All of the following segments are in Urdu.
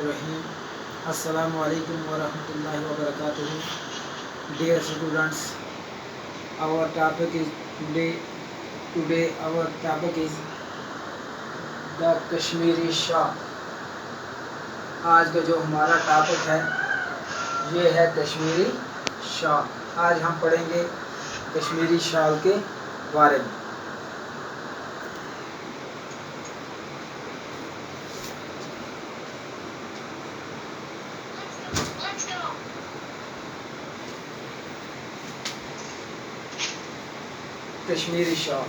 Bismillahirrahmanirrahim. Assalamu alaikum wa rahmatullahi wa barakatuh. Dear students, our topic is today our topic is the Kashmiri Shawl. آج کا جو ہمارا ٹاپک ہے یہ ہے کشمیری شال. آج ہم پڑھیں گے کشمیری شال کے بارے میں. Kashmiri shawl.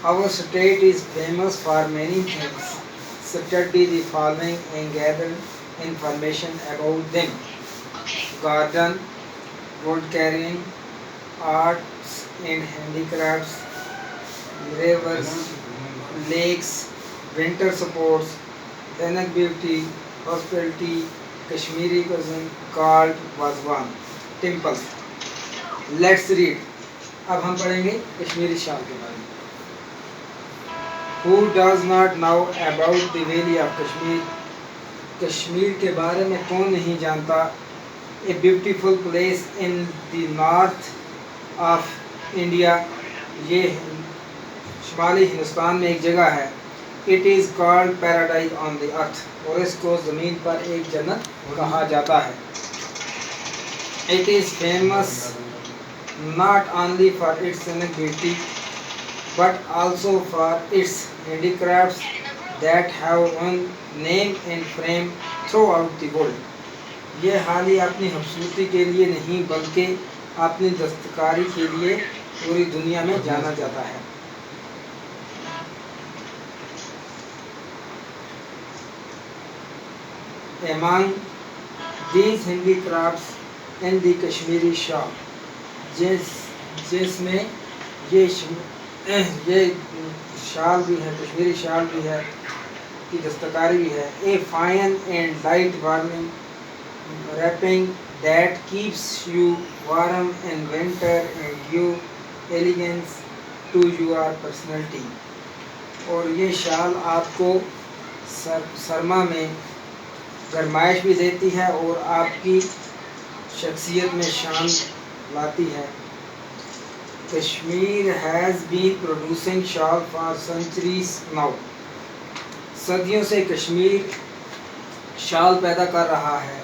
Our state is famous for many things. Study the following and gather information about them. Garden, wood carrying, arts and handicrafts, rivers, lakes, winter sports, ethnic beauty, hospitality, Kashmiri cuisine called Wazwan, temples. Let's read. اب ہم پڑھیں گے کشمیری شال کے بارے میں. Who does not know about the valley of Kashmir? Kashmir کے بارے میں کون نہیں جانتا. A beautiful place in the north of India. یہ شمالی ہندوستان میں ایک جگہ ہے. It is called paradise on the earth. اور اس کو زمین پر ایک جنت کہا جاتا ہے. It is famous not only for its scenic beauty but also for its handicrafts that have won name and fame throughout the world. یہ حالی اپنی خوبصورتی کے لیے نہیں بلکہ اپنی دستکاری کے لیے پوری دنیا میں جانا جاتا ہے. Among these handicrafts in the Kashmiri shawl, جس میں یہ شال بھی ہے, کشمیری شال بھی ہے, کی دستکاری بھی ہے. A fine and light warming wrapping that keeps you warm in winter and give elegance to your personality. اور یہ شال آپ کو سرما میں گرمائش بھی دیتی ہے اور آپ کی شخصیت میں شان لاتی ہے. Kashmir has been producing shawl for centuries now. صدیوں سے کشمیر شال پیدا کر رہا ہے.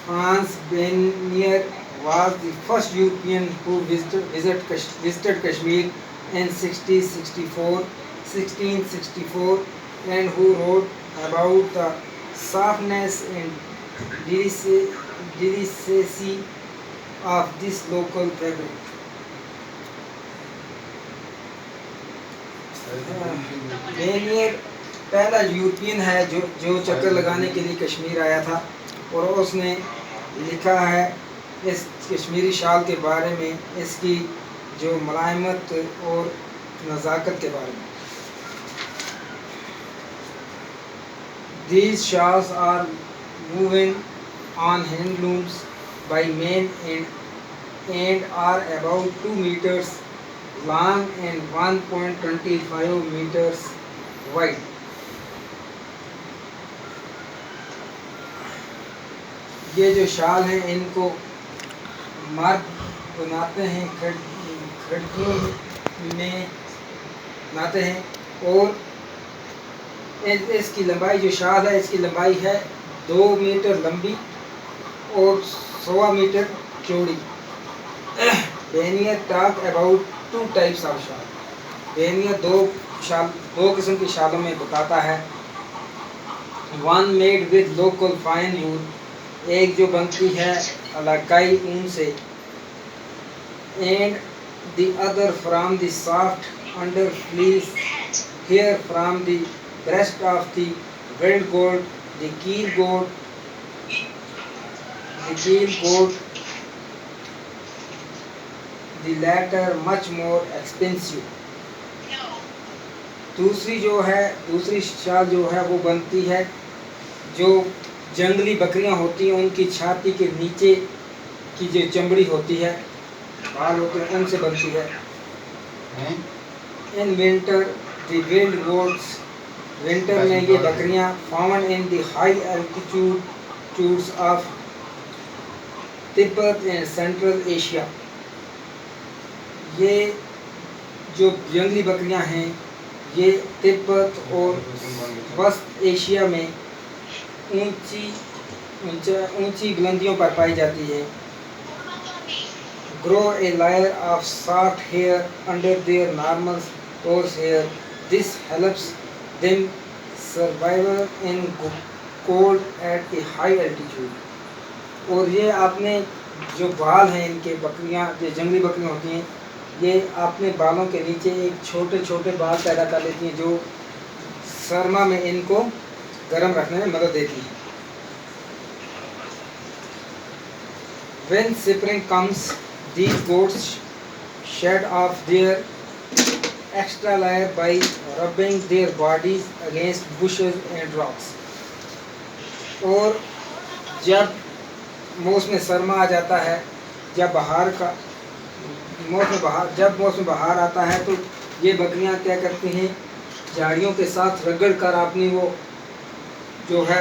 Franz Bonnier was the first European who visited Kashmir in 1664 and who wrote about the softness and delicacy of this local fabric. بینیر پہلا یورپین ہے جو چکر لگانے کے لیے کشمیر آیا تھا اور اس نے لکھا ہے اس کشمیری شال کے بارے میں, اس کی جو ملائمت اور نزاکت کے بارے میں. These shawls are woven on handlooms by men and are about 2 meters long and 1.25 meters wide. یہ جو شال ہیں ان کو مرد بناتے ہیں, کھڑکیوں میں بناتے ہیں, اور اس کی لمبائی جو شال ہے اس کی لمبائی ہے 2 میٹر لمبی اور 1.25 میٹر چوڑی. Bonnier talk about 2 types of shawl. Bonnier دو قسم کی شالوں میں بتاتا ہے. One made with local fine wool. ایک جو بنتی ہے علاقائی اون سے. And the other from the soft under fleece hair from the breast of the wild goat, the keel goat, the latter much more expensive. دوسری شال جو ہے وہ بنتی ہے جو جنگلی بکریاں ہوتی ہیں ان کی چھاتی کے نیچے کی جو چمڑی ہوتی ہے, بال ہوتے ہیں, ان سے بنتی ہے. In winter, the wild goats winter میں یہ بکریاں found in the high altitudes of Tibet and Central Asia. یہ جو جنگلی بکریاں ہیں یہ تبت اور وسط ایشیا میں اونچی بلندیوں پر پائی جاتی ہے. grow a layer of soft hair under their normal horse hair. This helps them survive in cold at a high altitude. اور یہ آپ نے جو بال ہیں ان کے بکریاں جو جنگلی بکریاں ہوتی ہیں یہ اپنے بالوں کے نیچے ایک چھوٹے چھوٹے بال پیدا کر لیتی ہیں جو سرما میں ان کو گرم رکھنے میں مدد دیتی ہیں. When spring comes, these goats shed off their extra layer by rubbing their bodies against bushes and rocks. اور جب موسم سرما آ جاتا ہے جب موسم بہار آتا ہے تو یہ بکریاں کیا کرتی ہیں جھاڑیوں کے ساتھ رگڑ کر اپنی وہ جو ہے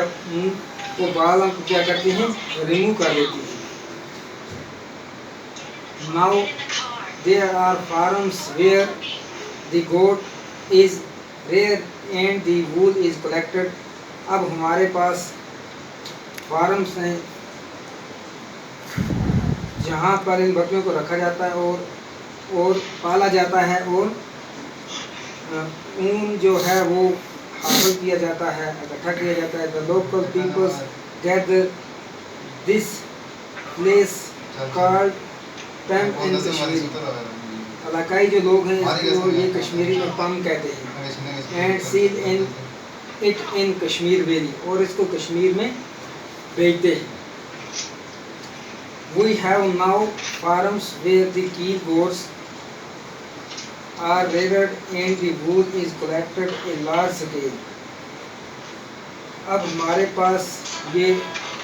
وہ بالوں کو کیا کرتی ہیں ریموو کر دیتی ہیں. Now there are farms where the goat is reared and the wool is collected. اب ہمارے پاس فارمز ہیں جہاں پر ان بکریوں کو رکھا جاتا ہے اور پالا جاتا ہے اور اون جو ہے وہ حاصل کیا جاتا ہے اکٹھا کیا جاتا ہے. The local peoples gather this place called پم ان کشمیری. علاقائی جو لوگ ہیں اس کو یہ کشمیری میں پم کہتے ہیں. And sell in it in Kashmir valley اور اس کو کشمیر میں بیچتے ہیں. We have now farms where the key goats are reared and the wool is collected in large scale. اب ہمارے پاس یہ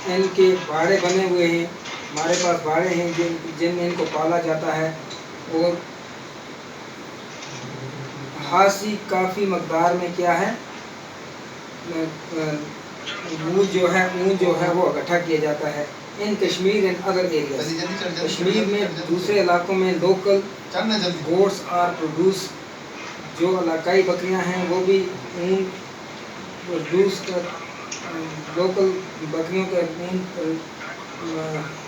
ان کے باڑے بنے ہوئے ہیں. ہمارے پاس باڑے ہیں جن میں ان کو پالا جاتا ہے اور خاصی کافی مقدار میں کیا ہے اون جو ہے وہ اکٹھا کیا جاتا ہے. In Kashmir and other areas Kashmir میں دوسرے علاقوں میں لوکل گوٹس آر پروڈیوس جو علاقائی بکریاں ہیں وہ بھی اون پروڈیوس کر لوکل بکریوں کا اون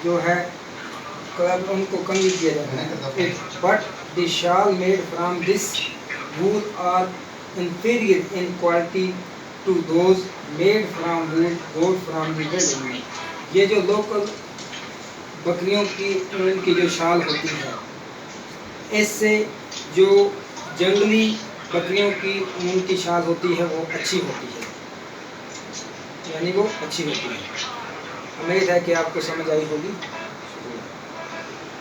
جو ہے ان کو کم کیا جاتا ہے. بٹ دی شال made from this wool are inferior in quality to those made from wool goat from the wild. یہ جو لوکل بکریوں کی اون کی جو شال ہوتی ہے اس سے جو جنگلی بکریوں کی اون کی شال ہوتی ہے وہ اچھی ہوتی ہے یعنی وہ اچھی ہوتی ہے. امید ہے کہ آپ کو سمجھ آئی ہوگی.